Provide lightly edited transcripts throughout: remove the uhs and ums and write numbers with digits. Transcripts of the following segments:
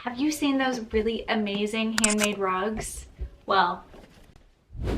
Have you seen those really amazing handmade rugs? Well,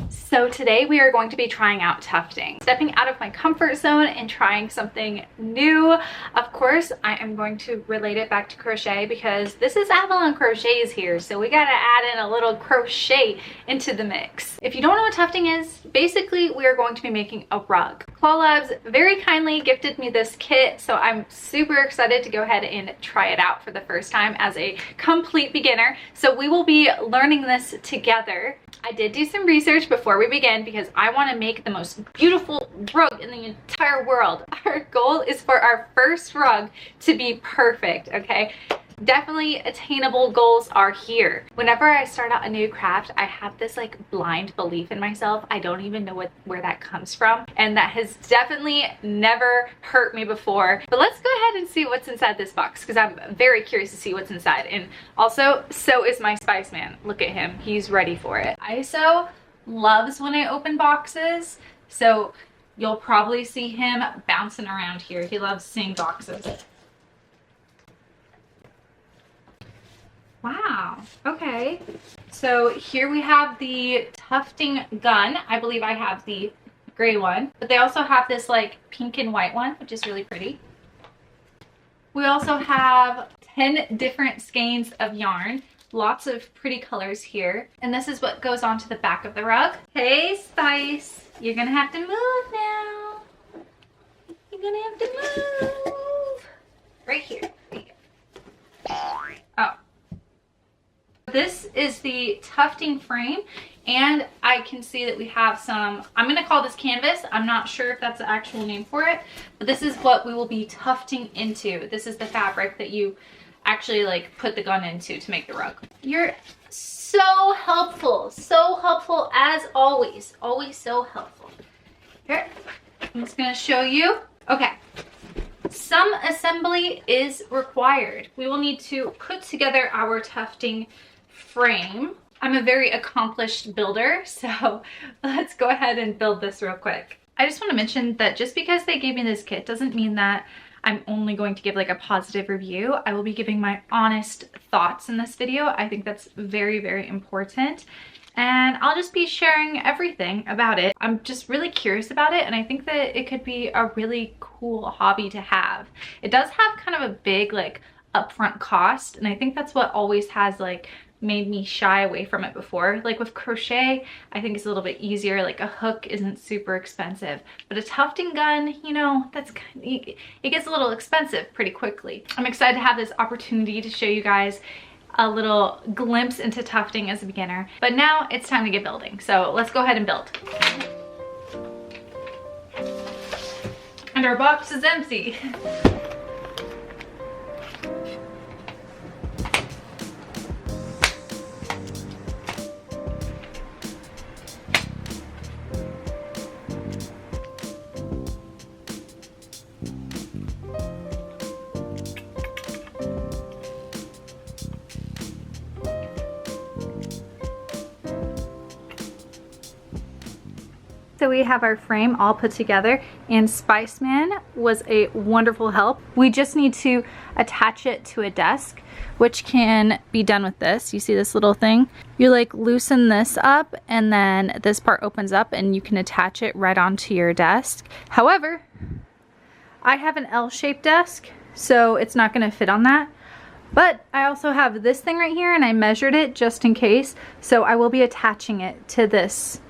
so today we are going to be trying out tufting, stepping out of my comfort zone and trying something new. Of course, I am going to relate it back to crochet because this is Avalon Crochets here, so we gotta add in a little crochet into the mix. If you don't know what tufting is, basically we are going to be making a rug. Clawlabs very kindly gifted me this kit, so I'm super excited to go ahead and try it out for the first time as a complete beginner. So we will be learning this together. I did do some research before we begin because I want to make the most beautiful rug in the entire world. Our goal is for our first rug to be perfect, okay? Definitely attainable goals are here. Whenever I start out a new craft, I have this like blind belief in myself. I don't even know where that comes from, and that has definitely never hurt me before. But let's go ahead and see what's inside this box because I'm very curious to see what's inside. And also, so is my Spice Man. Look at him, he's ready for it. ISO loves when I open boxes, so you'll probably see him bouncing around here. He loves seeing boxes. Wow, okay. So here we have the tufting gun. I believe I have the gray one, but they also have this like pink and white one, which is really pretty. We also have 10 different skeins of yarn. Lots of pretty colors here. And this is what goes onto the back of the rug. Hey, Spice, you're gonna have to move now. You're gonna have to move. Right here, right here. Oh. This is the tufting frame, and I can see that we have some, I'm going to call this canvas. I'm not sure if that's the actual name for it, but this is what we will be tufting into. This is the fabric that you actually like put the gun into to make the rug. You're so helpful as always. Always so helpful. Here, I'm just going to show you. Okay. Some assembly is required. We will need to put together our tufting frame. I'm a very accomplished builder, so let's go ahead and build this real quick. I just want to mention that just because they gave me this kit doesn't mean that I'm only going to give like a positive review. I will be giving my honest thoughts in this video. I think that's very, very important. And I'll just be sharing everything about it. I'm just really curious about it, and I think that it could be a really cool hobby to have. It does have kind of a big like upfront cost, and I think that's what always has like made me shy away from it before. Like with crochet, I think it's a little bit easier. Like a hook isn't super expensive, but a tufting gun, you know, that's kind of, it gets a little expensive pretty quickly. I'm excited to have this opportunity to show you guys a little glimpse into tufting as a beginner. But now it's time to get building. So let's go ahead and build. And our box is empty. So we have our frame all put together, and Spice Man was a wonderful help. We just need to attach it to a desk, which can be done with this. You see this little thing? You like loosen this up, and then this part opens up and you can attach it right onto your desk. However, I have an L-shaped desk, so it's not gonna fit on that. But I also have this thing right here, and I measured it just in case, so I will be attaching it to this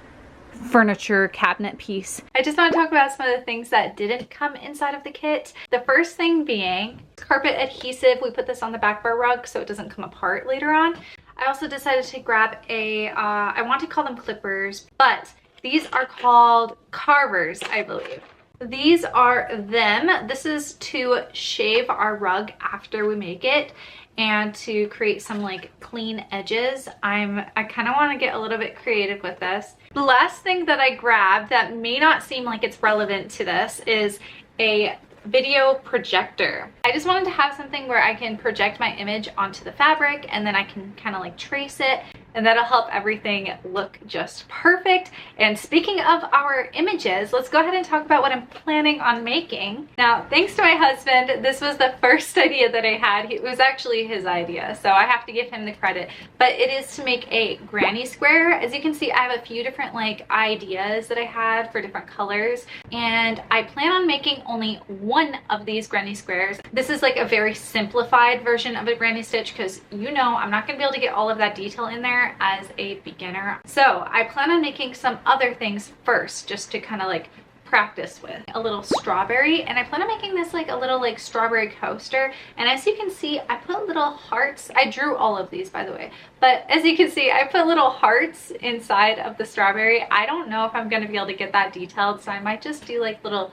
furniture cabinet piece. I just want to talk about some of the things that didn't come inside of the kit. The first thing being carpet adhesive. We put this on the back of our rug so it doesn't come apart later on. I also decided to grab a, I want to call them clippers, but these are called carvers, I believe. These are them. This is to shave our rug after we make it and to create some like clean edges. I kind of want to get a little bit creative with this. The last thing that I grabbed that may not seem like it's relevant to this is a video projector. I just wanted to have something where I can project my image onto the fabric and then I can kind of like trace it and that'll help everything look just perfect. And speaking of our images, let's go ahead and talk about what I'm planning on making. Now, thanks to my husband, this was the first idea that I had. It was actually his idea, so I have to give him the credit. But it is to make a granny square. As you can see, I have a few different like ideas that I had for different colors, and I plan on making only one of these granny squares. This is like a very simplified version of a granny stitch because you know I'm not going to be able to get all of that detail in there as a beginner. So I plan on making some other things first just to kind of like practice with. A little strawberry, and I plan on making this like a little like strawberry coaster. And as you can see, I put little hearts. I drew all of these, by the way, but as you can see, I put little hearts inside of the strawberry. I don't know if I'm going to be able to get that detailed, so I might just do like little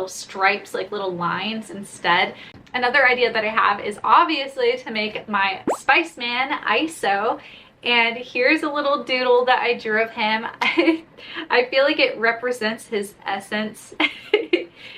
stripes, like little lines instead. Another idea that I have is obviously to make my Spice Man ISO. And here's a little doodle that I drew of him. I feel like it represents his essence.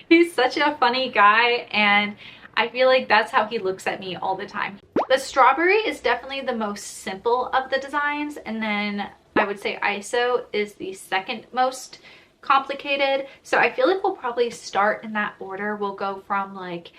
He's such a funny guy, and I feel like that's how he looks at me all the time. The strawberry is definitely the most simple of the designs, and then I would say ISO is the second most complicated. So I feel like we'll probably start in that order. We'll go from like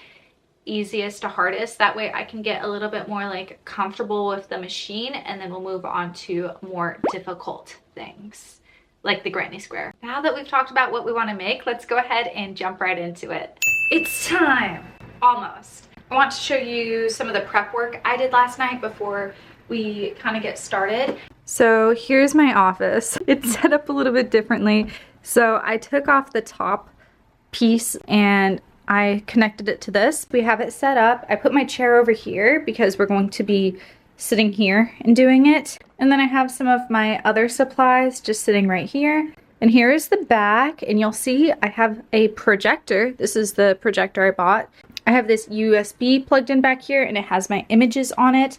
easiest to hardest, that way I can get a little bit more like comfortable with the machine, and then we'll move on to more difficult things like the granny square. Now that we've talked about what we want to make, let's go ahead and jump right into it. It's time. Almost. I want to show you some of the prep work I did last night before we kind of get started. So here's my office. It's set up a little bit differently. So I took off the top piece and I connected it to this. We have it set up. I put my chair over here because we're going to be sitting here and doing it. And then I have some of my other supplies just sitting right here. And here is the back, and you'll see I have a projector. This is the projector I bought. I have this USB plugged in back here, and it has my images on it.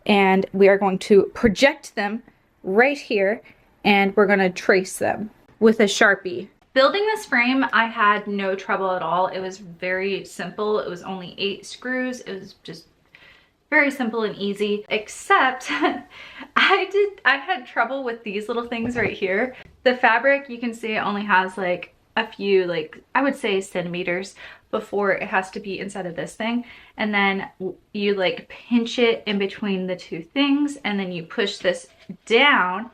And we are going to project them right here, and we're going to trace them with a Sharpie. Building this frame, I had no trouble at all. It was very simple. It was only 8 screws. It was just very simple and easy, except I had trouble with these little things right here. The fabric, you can see it only has like a few, like I would say centimeters before it has to be inside of this thing. And then you like pinch it in between the two things, and then you push this down,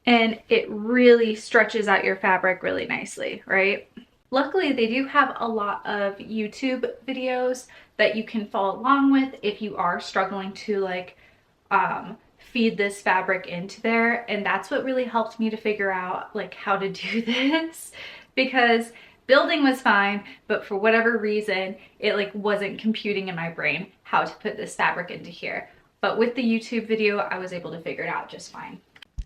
and it really stretches out your fabric really nicely, right? Luckily, they do have a lot of YouTube videos that you can follow along with if you are struggling to like feed this fabric into there. And that's what really helped me to figure out like how to do this, because building was fine, but for whatever reason, it like wasn't computing in my brain how to put this fabric into here. But with the YouTube video, I was able to figure it out just fine.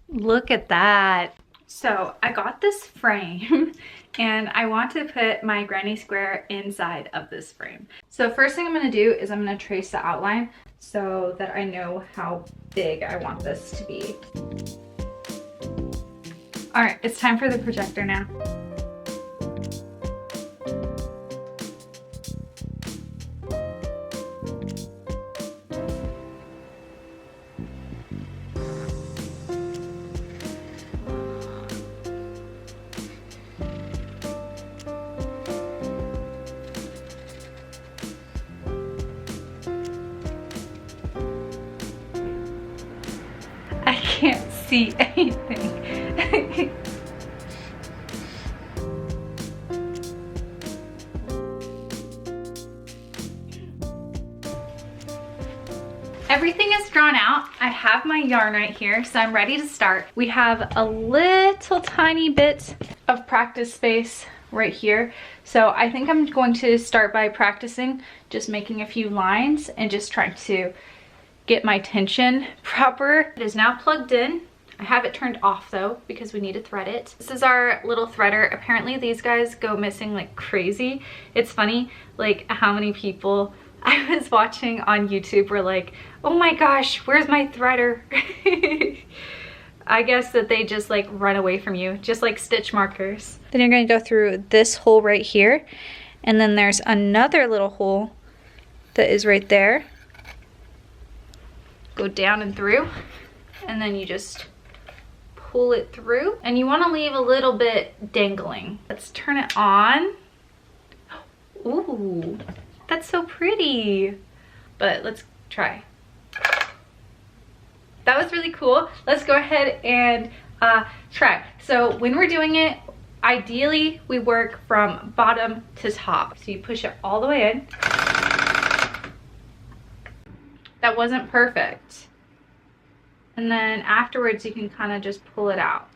Look at that. So I got this frame and I want to put my granny square inside of this frame. So first thing I'm going to do is I'm going to trace the outline so that I know how big I want this to be. All right, it's time for the projector now. I can't see anything. Everything is drawn out. I have my yarn right here, so I'm ready to start. We have a little tiny bit of practice space right here. So I think I'm going to start by practicing just making a few lines and just trying to get my tension proper. It is now plugged in. I have it turned off though because we need to thread it. This is our little threader. Apparently these guys go missing like crazy. It's funny like how many people I was watching on YouTube were like, oh my gosh, where's my threader? I guess that they just like run away from you, just like stitch markers. Then you're going to go through this hole right here, and then there's another little hole that is right there. go down and through, and then you just pull it through, and you want to leave a little bit dangling. Let's turn it on. Ooh, that's so pretty. But let's try. That was really cool. Let's go ahead and try. So when we're doing it, ideally we work from bottom to top. So you push it all the way in. That wasn't perfect. And then afterwards you can kind of just pull it out.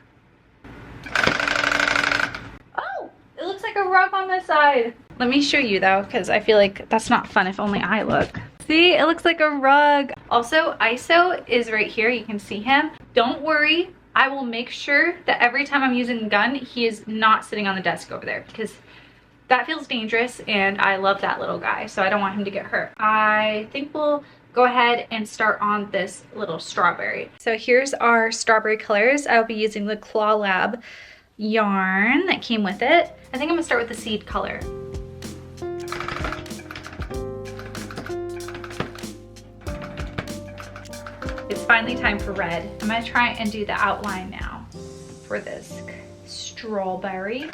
Oh, it looks like a rug on this side. Let me show you though, because I feel like that's not fun if only I look. See, it looks like a rug. Also, ISO is right here. You can see him. Don't worry. I will make sure that every time I'm using the gun, he is not sitting on the desk over there, because that feels dangerous and I love that little guy. So I don't want him to get hurt. I think we'll go ahead and start on this little strawberry. So here's our strawberry colors. I'll be using the Clawlab yarn that came with it. I think I'm gonna start with the seed color. It's finally time for red. I'm gonna try and do the outline now for this strawberry.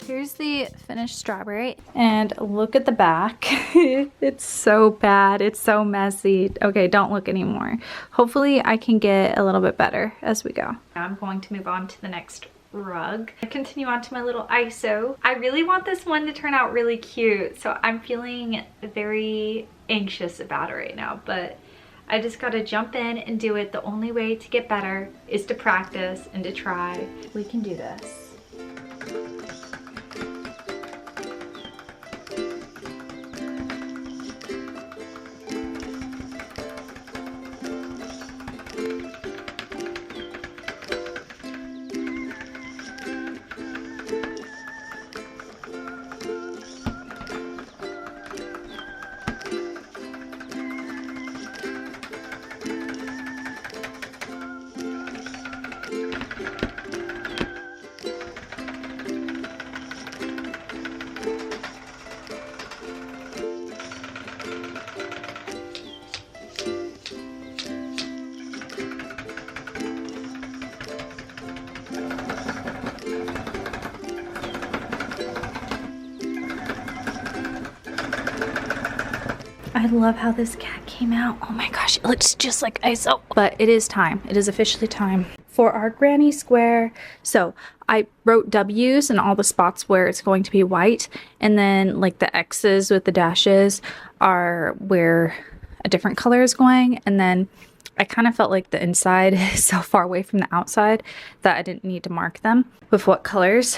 Here's the finished strawberry, and look at the back. It's so bad. It's so messy. Okay, don't look anymore. Hopefully I can get a little bit better as we go. Now I'm going to move on to the next rug. I continue on to my little ISO. I really want this one to turn out really cute, so I'm feeling very anxious about it right now, but I just gotta jump in and do it. The only way to get better is to practice and to try. We can do this. I love how this cat came out. Oh my gosh, it looks just like ISO. But it is time. It is officially time for our granny square. So I wrote W's in all the spots where it's going to be white. And then like the X's with the dashes are where a different color is going. And then I kind of felt like the inside is so far away from the outside that I didn't need to mark them with what colors.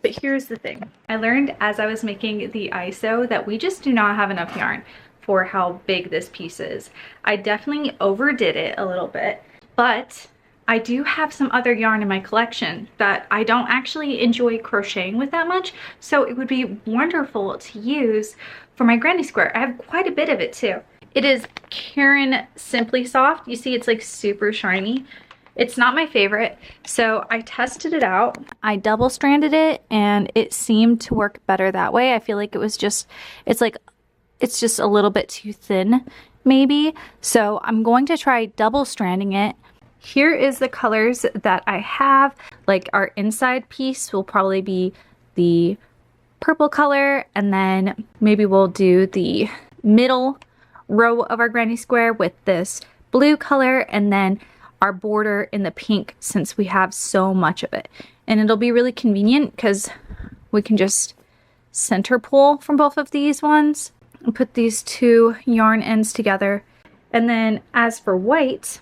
But here's the thing. I learned as I was making the ISO that we just do not have enough yarn for how big this piece is. I definitely overdid it a little bit, but I do have some other yarn in my collection that I don't actually enjoy crocheting with that much, so it would be wonderful to use for my granny square. I have quite a bit of it too. It is Karen Simply Soft. You see it's like super shiny. It's not my favorite, so I tested it out. I double stranded it and it seemed to work better that way. I feel like it was just, it's just a little bit too thin maybe. So I'm going to try double stranding it. Here is the colors that I have. Like our inside piece will probably be the purple color, and then maybe we'll do the middle row of our granny square with this blue color, and then our border in the pink, since we have so much of it. And it'll be really convenient because we can just center pull from both of these ones and put these two yarn ends together. And then as for white,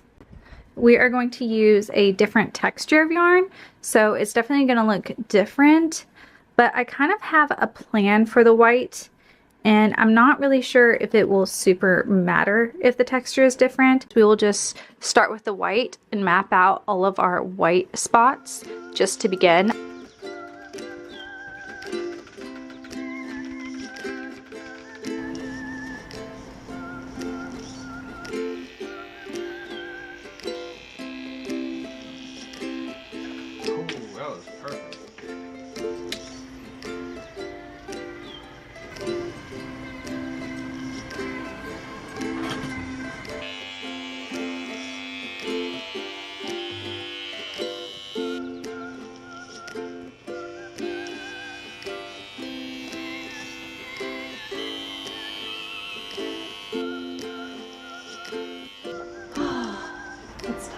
we are going to use a different texture of yarn, so it's definitely going to look different, but I kind of have a plan for the white, and I'm not really sure if it will super matter if the texture is different. We will just start with the white and map out all of our white spots just to begin.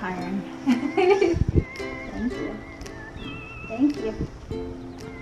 tiring. Thank you.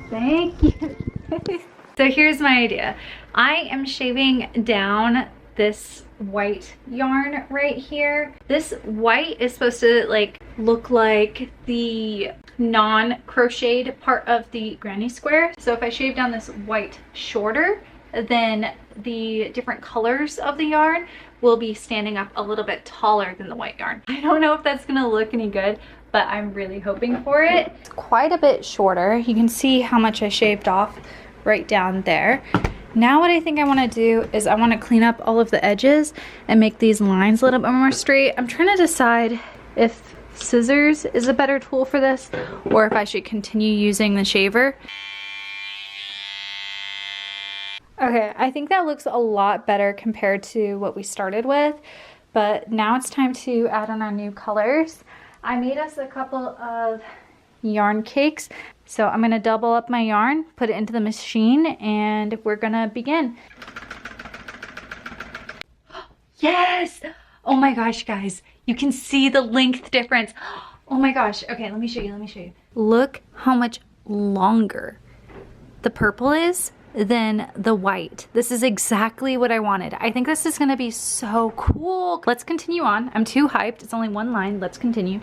Thank you. Thank you. So here's my idea. I am shaving down this white yarn right here. This white is supposed to like look like the non-crocheted part of the granny square. So if I shave down this white shorter, then the different colors of the yarn will be standing up a little bit taller than the white yarn. I don't know if that's gonna look any good, but I'm really hoping for it. It's quite a bit shorter. You can see how much I shaved off right down there. Now what I think I want to do is I want to clean up all of the edges and make these lines a little bit more straight. I'm trying to decide if scissors is a better tool for this or if I should continue using the shaver. Okay, I think that looks a lot better compared to what we started with, but now it's time to add on our new colors. I made us a couple of yarn cakes, so I'm gonna double up my yarn, put it into the machine, and we're gonna begin. Yes! Oh my gosh, guys, you can see the length difference. Oh my gosh, okay, let me show you. Look how much longer the purple is than the white. This is exactly what I wanted. I think this is gonna be so cool. Let's continue on. I'm too hyped. It's only one line. Let's continue.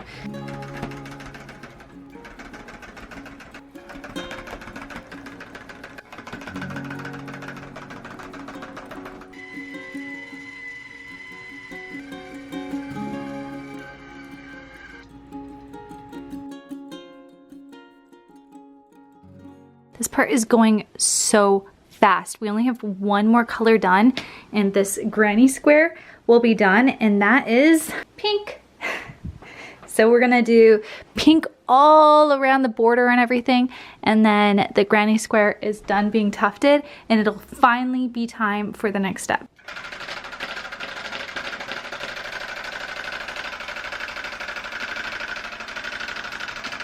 This part is going so fast. We only have one more color done and this granny square will be done, and that is pink. So we're gonna do pink all around the border and everything, and then the granny square is done being tufted and it'll finally be time for the next step.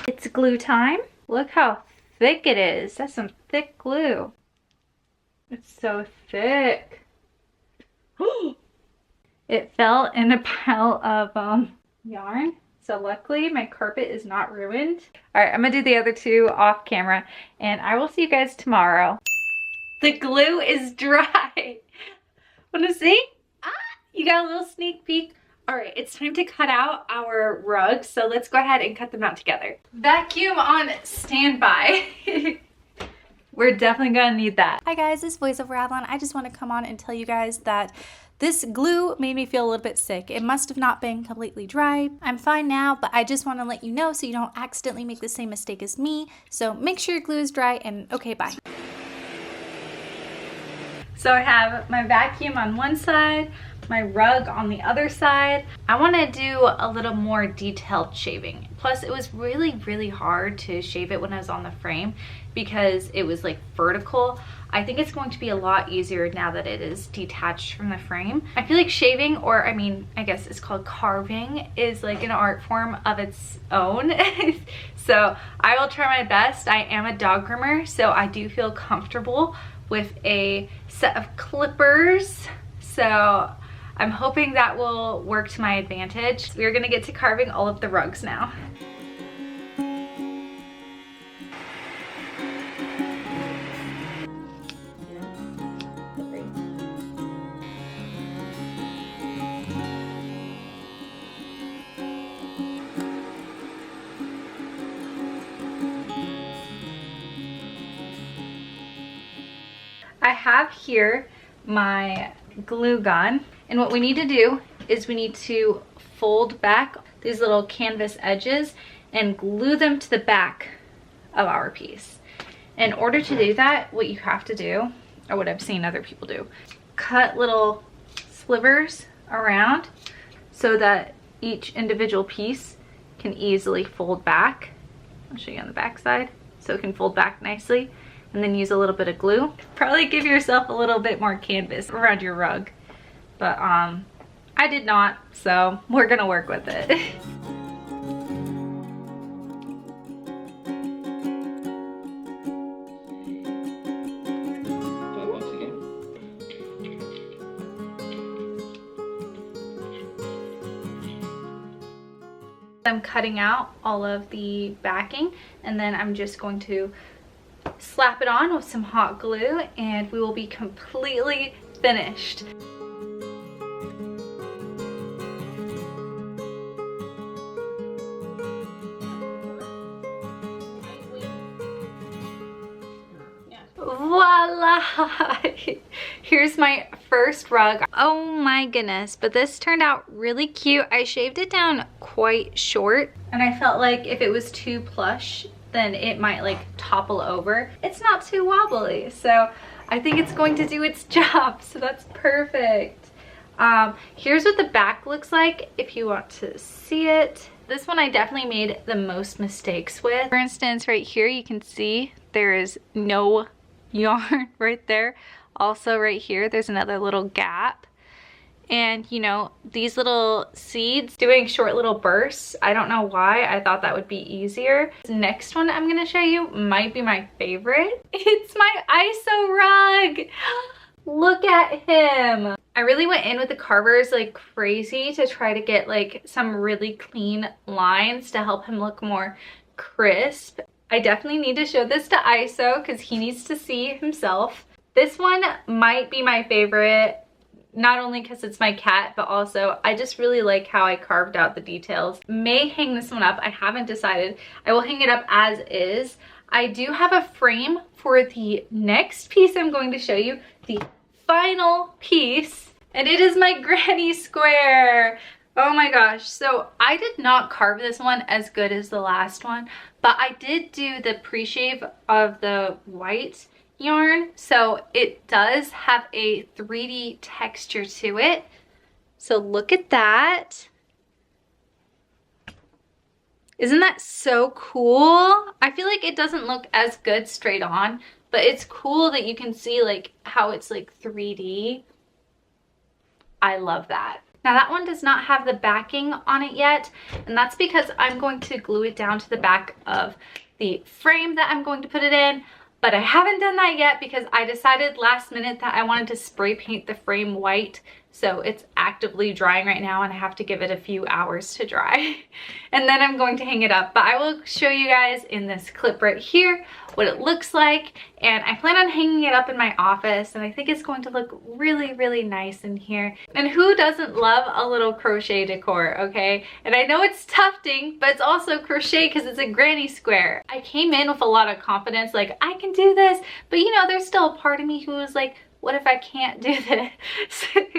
It's glue time. Look how thick it is. That's some thick glue. It's so thick. It fell in a pile of yarn. So luckily my carpet is not ruined. All right, I'm gonna do the other two off camera and I will see you guys tomorrow. The glue is dry. Wanna see? Ah, you got a little sneak peek. All right, it's time to cut out our rugs. So let's go ahead and cut them out together. Vacuum on standby. We're definitely gonna need that. Hi guys, it's VoiceOver Avalon. I just wanna come on and tell you guys that this glue made me feel a little bit sick. It must have not been completely dry. I'm fine now, but I just wanna let you know so you don't accidentally make the same mistake as me. So make sure your glue is dry and okay, bye. So I have my vacuum on one side, my rug on the other side. I want to do a little more detailed shaving. Plus it was really hard to shave it when I was on the frame because it was like vertical. I think it's going to be a lot easier now that it is detached from the frame. I feel like shaving, or I mean, I guess it's called carving, is like an art form of its own. So I will try my best. I am a dog groomer, so I do feel comfortable with a set of clippers. So I'm hoping that will work to my advantage. We're gonna get to carving all of the rugs now. I have here my glue gun, and what we need to do is we need to fold back these little canvas edges and glue them to the back of our piece. In order to do that, what you have to do, or what I've seen other people do, cut little slivers around so that each individual piece can easily fold back. I'll show you on the back side, so it can fold back nicely. And then use a little bit of glue. Probably give yourself a little bit more canvas around your rug. But I did not, so we're gonna work with it. I'm cutting out all of the backing, and then I'm just going to slap it on with some hot glue, and we will be completely finished. Voila! Here's my first rug. Oh my goodness, but this turned out really cute. I shaved it down quite short, and I felt like if it was too plush, then it might like topple over. It's not too wobbly, so I think it's going to do its job, so that's perfect. Here's what the back looks like if you want to see it. This one I definitely made the most mistakes with. For instance, right here you can see there is no yarn right there. Also right here there's another little gap, and you know, these little seeds doing short little bursts, I don't know why. I thought that would be easier. The next one I'm gonna show you might be my favorite. It's my ISO rug. Look at him. I really went in with the carvers like crazy to try to get like some really clean lines to help him look more crisp. I definitely need to show this to ISO because he needs to see himself. This one might be my favorite, not only because it's my cat, but also I just really like how I carved out the details. May hang this one up, I haven't decided. I will hang it up as is. I do have a frame for the next piece I'm going to show you, the final piece, and it is my granny square. Oh my gosh, so I did not carve this one as good as the last one, but I did do the pre-shave of the white yarn, so it does have a 3D texture to it. So look at that. Isn't that so cool? I feel like it doesn't look as good straight on, but it's cool that you can see like how it's like 3D. I love that. Now that one does not have the backing on it yet, and that's because I'm going to glue it down to the back of the frame that I'm going to put it in, but I haven't done that yet because I decided last minute that I wanted to spray paint the frame white. So it's actively drying right now and I have to give it a few hours to dry. And then I'm going to hang it up. But I will show you guys in this clip right here what it looks like. And I plan on hanging it up in my office, and I think it's going to look really, really nice in here. And who doesn't love a little crochet decor, okay? And I know it's tufting, but it's also crochet because it's a granny square. I came in with a lot of confidence, like I can do this, but you know, there's still a part of me who was like, what if I can't do this?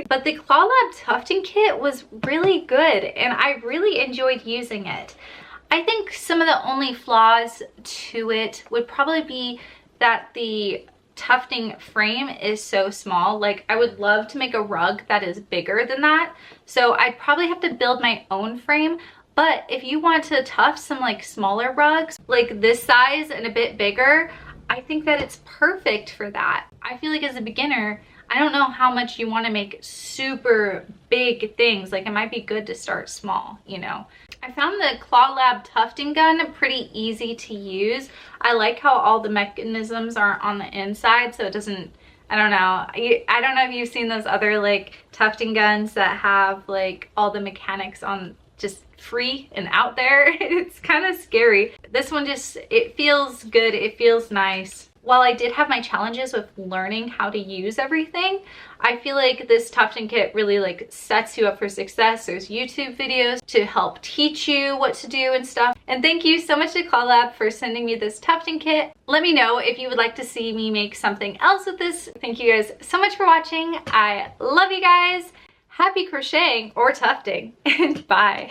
But the Clawlab tufting kit was really good and I really enjoyed using it. I think some of the only flaws to it would probably be that the tufting frame is so small. Like I would love to make a rug that is bigger than that. So I'd probably have to build my own frame. But if you want to tuft some like smaller rugs, like this size and a bit bigger, I think that it's perfect for that. I feel like as a beginner, I don't know how much you want to make super big things. Like it might be good to start small, you know. I found the Clawlab tufting gun pretty easy to use. I like how all the mechanisms are on the inside, so it doesn't, I don't know. I don't know if you've seen those other like tufting guns that have like all the mechanics on just free and out there. It's kind of scary. This one just, it feels good. It feels nice. While I did have my challenges with learning how to use everything, I feel like this tufting kit really like sets you up for success. There's YouTube videos to help teach you what to do and stuff. And thank you so much to Collab for sending me this tufting kit. Let me know if you would like to see me make something else with this. Thank you guys so much for watching. I love you guys. Happy crocheting or tufting, and bye.